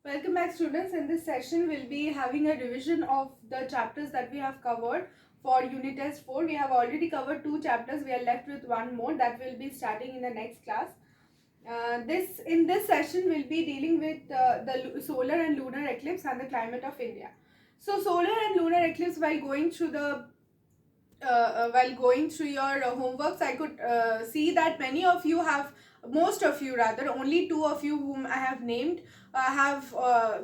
Welcome back, students. In this session, we'll be having a revision of the chapters that we have covered for Unit Test 4. We have already covered 2 chapters. We are left with one more that will be starting in the next class. In this session, we'll be dealing with the solar and lunar eclipse and the climate of India. So, solar and lunar eclipse, while going through your homeworks, I could see that most of you rather, only two of you whom I have named have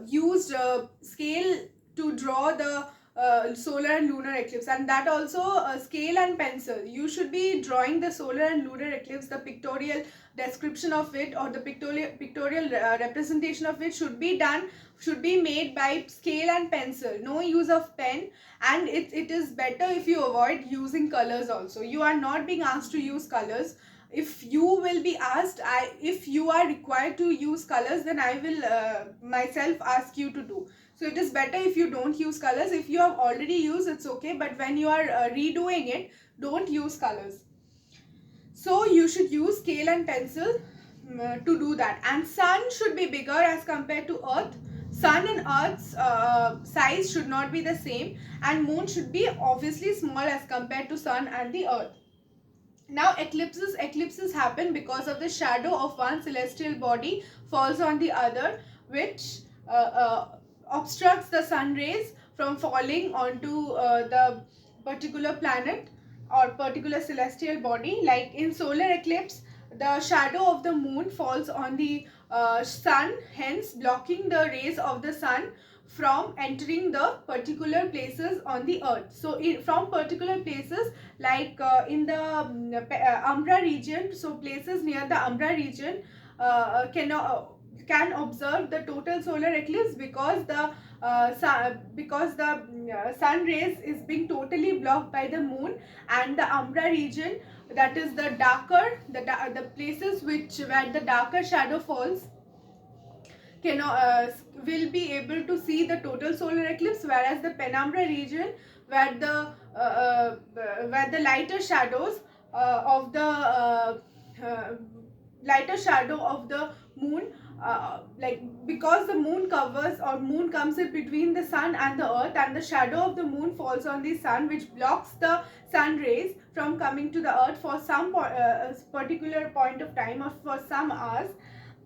used scale to draw the solar and lunar eclipse, and that also scale and pencil. You should be drawing the solar and lunar eclipse. The pictorial description of it, or the pictorial representation of it, should be made by scale and pencil. No use of pen, and it is better if you avoid using colors also. You are not being asked to use colors. If you will be asked, if you are required to use colors, then I will myself ask you to do. So it is better if you don't use colors. If you have already used, it's okay, but when you are redoing it, don't use colors. So you should use scale and pencil to do that. And sun should be bigger as compared to earth. Sun and earth's size should not be the same, and moon should be obviously small as compared to sun and the earth. Now eclipses happen because of the shadow of one celestial body falls on the other, which obstructs the sun rays from falling onto the particular planet or particular celestial body. Like in solar eclipse, the shadow of the moon falls on the sun, hence blocking the rays of the sun from entering the particular places on the earth. So from particular places, like in the umbra region, so places near the umbra region can observe the total solar eclipse, because the sun rays is being totally blocked by the moon. And the umbra region, that is the darker, the places where the darker shadow falls, will be able to see the total solar eclipse, whereas the penumbra region, where the lighter shadows of the lighter shadow of the moon, like because the moon covers, or moon comes in between the sun and the earth, and the shadow of the moon falls on the sun, which blocks the sun rays from coming to the earth for some particular point of time, or for some hours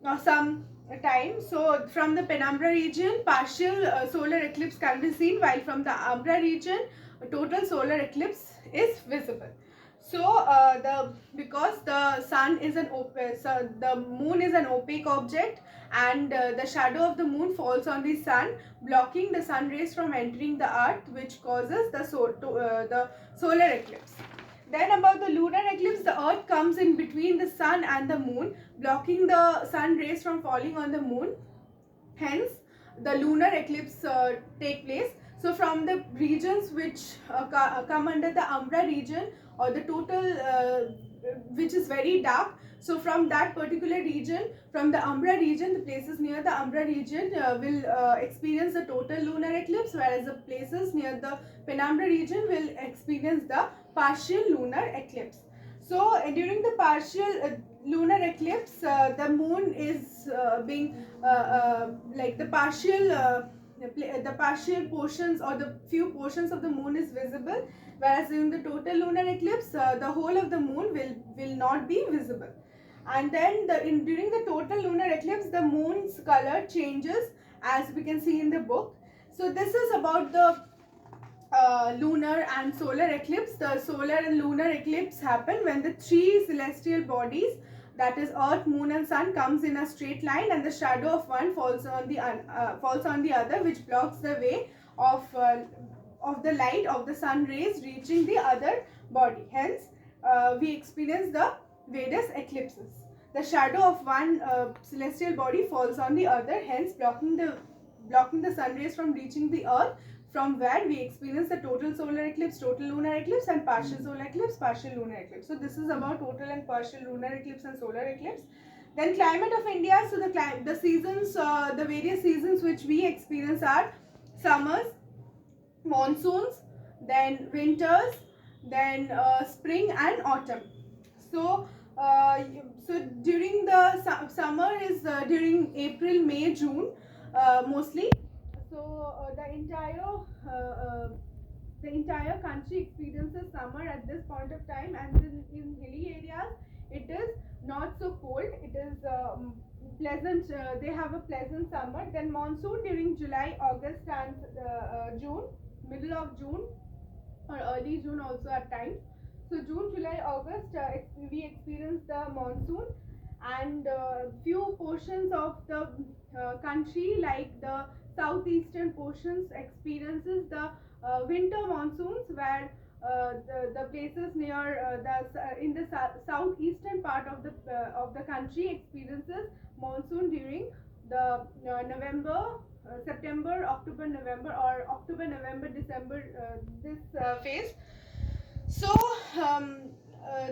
or some time. So from the penumbra region, partial solar eclipse can be seen, while from the umbra region, a total solar eclipse is visible. So because the sun is so the moon is an opaque object, and the shadow of the moon falls on the sun, blocking the sun rays from entering the earth, which causes the solar eclipse. Then about the lunar eclipse, the earth comes in between the sun and the moon, blocking the sun rays from falling on the moon. Hence, the lunar eclipse take place. So from the regions which come under the umbra region, or the total which is very dark, so from that particular region, from the umbra region, the places near the umbra region will experience the total lunar eclipse, whereas the places near the penumbra region will experience the partial lunar eclipse. So during the partial lunar eclipse, the moon is being like the partial portions, or the few portions of the moon is visible, whereas during the total lunar eclipse, the whole of the moon will not be visible. And then during the total lunar eclipse, the moon's color changes, as we can see in the book. So this is about the lunar and solar eclipse. The solar and lunar eclipse happen when the three celestial bodies, that is earth, moon and sun, comes in a straight line, and the shadow of one falls on the other, which blocks the way of the light of the sun rays reaching the other body. Hence we experience the various eclipses. The shadow of one celestial body falls on the other, hence blocking the sun rays from reaching the earth, from where we experience the total solar eclipse, total lunar eclipse, and partial solar eclipse, partial lunar eclipse. So this is about total and partial lunar eclipse and solar eclipse. Then climate of India. So the seasons, the various seasons which we experience are summers, monsoons, then winters, then spring and autumn. So so during the summer is during April, May, June. mostly. So the entire country experiences summer at this point of time, and in hilly areas it is not so cold. It is pleasant. They have a pleasant summer. Then monsoon during July, August, and June, middle of June or early June also at times. So June, July, August, we experience the monsoon, and few portions of the country, like the southeastern portions, experiences the winter monsoons, where the places near in the southeastern part of the country experiences monsoon during the November, September, October, November, or October, November, December, this phase. So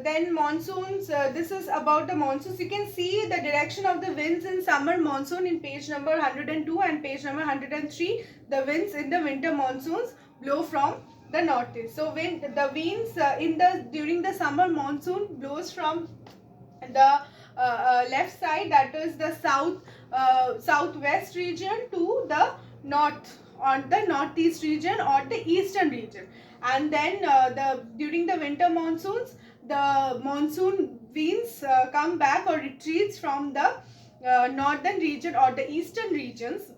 then monsoons, this is about the monsoons. You can see the direction of the winds in summer monsoon in page number 102 and page number 103. The winds in the winter monsoons blow from the northeast. So when the winds during the summer monsoon blows from the left side, that is the southwest region, to the north, or the northeast region, or the eastern region. And then during the winter monsoons, the monsoon winds come back or retreats from the northern region or the eastern regions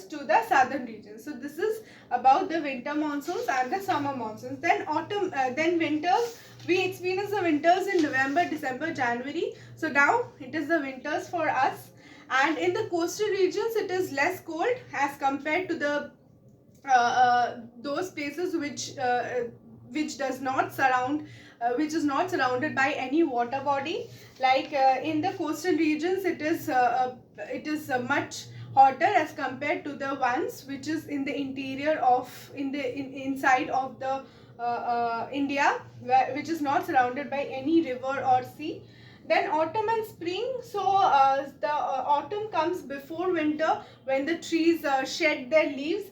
to the southern regions. So this is about the winter monsoons and the summer monsoons. Then autumn, then winters. We experience the winters in November, December, January. So now it is the winters for us. And in the coastal regions, it is less cold as compared to the those places which does not surround, which is not surrounded by any water body. Like in the coastal regions, it is much hotter as compared to the ones which is in the interior of inside of the India, which is not surrounded by any river or sea. Then autumn and spring. So the autumn comes before winter, when the trees shed their leaves,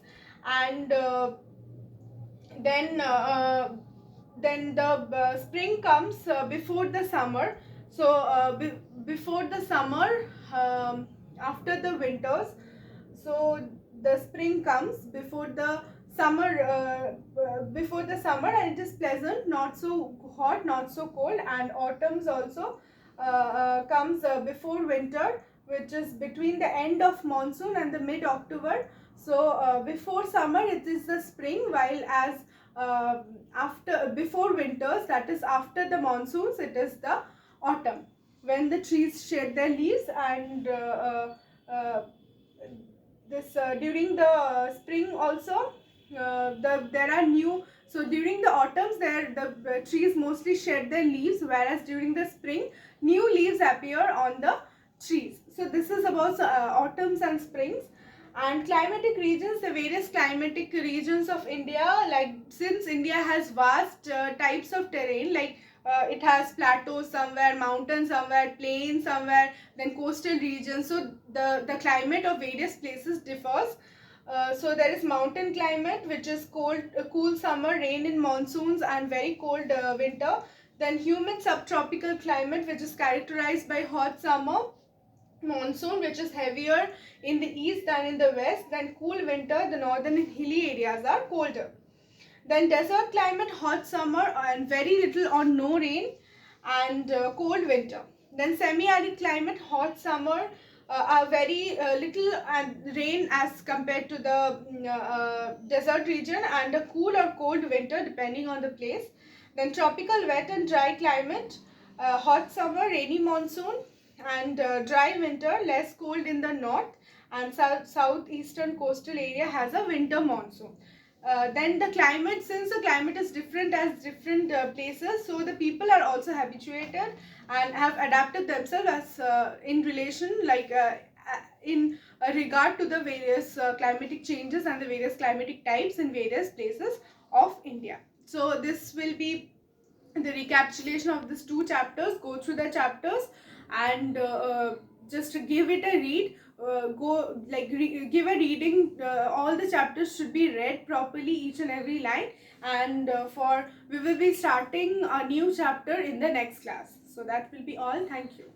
and then the spring comes before the summer. So before the summer, after the winters, so the spring comes before the summer, and it is pleasant, not so hot, not so cold. And autumns also comes before winter, which is between the end of monsoon and the mid October. So before summer it is the spring, while as after before winters, that is after the monsoons, it is the autumn, when the trees shed their leaves. And this during the spring also, there are new. So during the autumns, the trees mostly shed their leaves, whereas during the spring, new leaves appear on the trees. So this is about autumns and springs. And climatic regions, the various climatic regions of India, like since India has vast types of terrain, like it has plateaus somewhere, mountains somewhere, plains somewhere, then coastal regions. So the climate of various places differs. So there is mountain climate, which is cold, cool summer, rain in monsoons, and very cold winter. Then humid subtropical climate, which is characterized by hot summer, monsoon, which is heavier in the east than in the west. Then cool winter, the northern and hilly areas are colder. Then desert climate, hot summer and very little or no rain, and cold winter. Then semi-arid climate, hot summer, very little and rain as compared to the desert region, and a cool or cold winter depending on the place. Then tropical wet and dry climate, hot summer, rainy monsoon, and dry winter, less cold in the north, and southeastern coastal area has a winter monsoon. Then the climate, since the climate is different as different places, so the people are also habituated and have adapted themselves as in relation, like in regard to the various climatic changes and the various climatic types in various places of India. So this will be the recapitulation of these two chapters. Go through the chapters and just give it a read. Give a reading. All the chapters should be read properly, each and every line. And we will be starting a new chapter in the next class. So that will be all. Thank you.